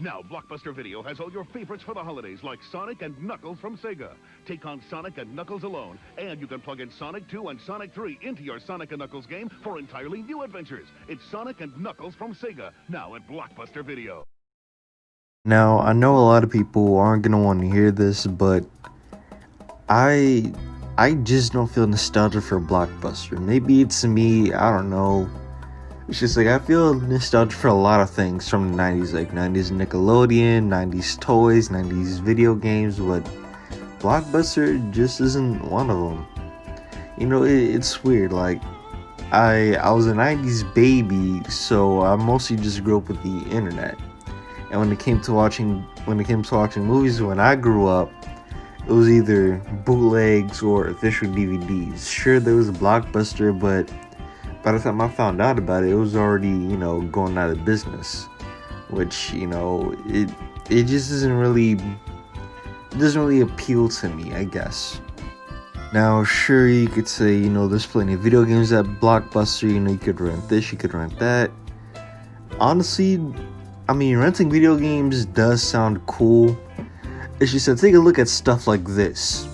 Now, Blockbuster Video has all your favorites for the holidays, like Sonic and Knuckles from Sega. Take on Sonic and Knuckles alone, and you can plug in Sonic 2 and Sonic 3 into your Sonic and Knuckles game for entirely new adventures. It's Sonic and Knuckles from Sega, now at Blockbuster Video. Now, I know a lot of people aren't going to want to hear this, but I just don't feel nostalgia for Blockbuster. Maybe it's me, I don't know. It's just like I feel nostalgia for a lot of things from the 90s, like 90s Nickelodeon, 90s toys, 90s video games, but Blockbuster just isn't one of them. You know, it's weird. Like, I was a 90s baby, so I mostly just grew up with the internet. And when it came to watching movies when I grew up, it was either bootlegs or official DVDs. Sure, there was a Blockbuster, but by the time I found out about it, it was already, going out of business. Which, it just doesn't really appeal to me, I guess. Now, sure, you could say, there's plenty of video games at Blockbuster. You could rent this, you could rent that. Honestly, renting video games does sound cool. It's just that take a look at stuff like this.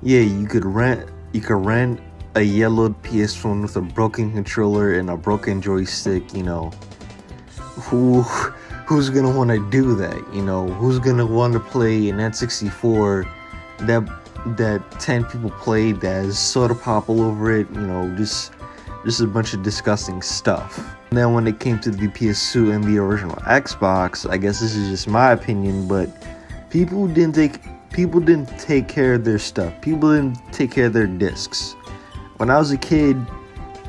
Yeah, you could rent a yellowed PS1 with a broken controller and a broken joystick. Who's gonna want to do that? Who's gonna want to play an N64 that 10 people played that has soda pop all over it? Just a bunch of disgusting stuff. And then when it came to the PS2 and the original Xbox, I guess this is just my opinion, but people didn't take care of their stuff. People didn't take care of their discs. When I was a kid,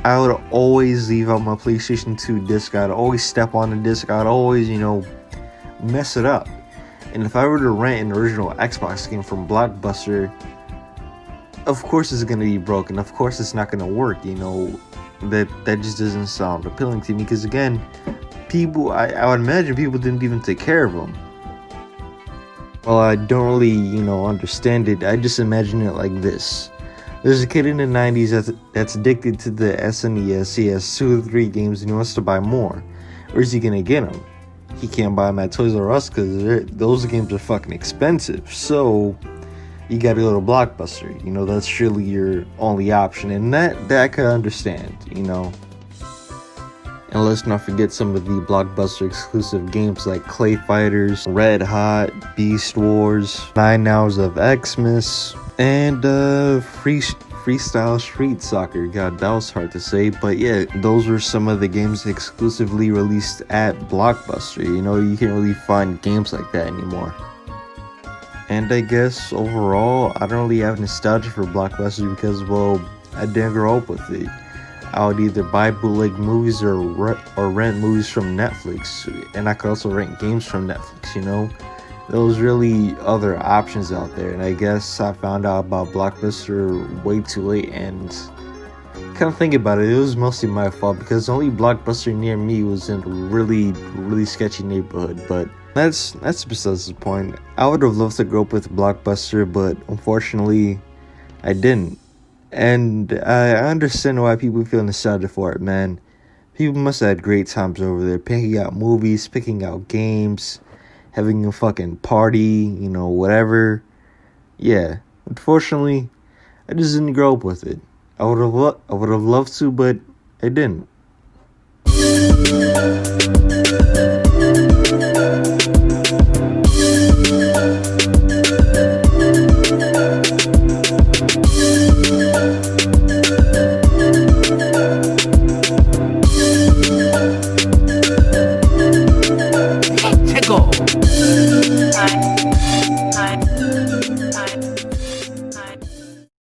I would always leave out my PlayStation 2 disc. I'd always step on the disc. I'd always, mess it up. And if I were to rent an original Xbox game from Blockbuster, of course it's going to be broken. Of course it's not going to work, That just doesn't sound appealing to me. Because again, I would imagine people didn't even take care of them. Well, I don't really, understand it. I just imagine it like this. There's a kid in the 90s that's addicted to the SNES. He has 2 or 3 games and he wants to buy more. Where's he gonna get them? He can't buy them at Toys R Us because those games are fucking expensive. So you gotta go to Blockbuster. That's surely your only option, and that I could understand. And let's not forget some of the Blockbuster exclusive games like Clay Fighters, Red Hot, Beast Wars, 9 Hours of Xmas, and Freestyle Street Soccer. God, that was hard to say, but yeah, those were some of the games exclusively released at Blockbuster. You can't really find games like that anymore. And I guess overall, I don't really have nostalgia for Blockbuster because, well, I didn't grow up with it. I would either buy bootleg movies or rent movies from Netflix, and I could also rent games from Netflix. There was really other options out there, and I guess I found out about Blockbuster way too late. And kind of think about it, it was mostly my fault because the only Blockbuster near me was in a really, really sketchy neighborhood. But that's besides the point. I would have loved to grow up with Blockbuster, but unfortunately, I didn't. And I understand why people feel nostalgia for it, man. People must have had great times over there, picking out movies, picking out games, having a fucking party, whatever. Yeah, unfortunately, I just didn't grow up with it. I would have loved to, but I didn't.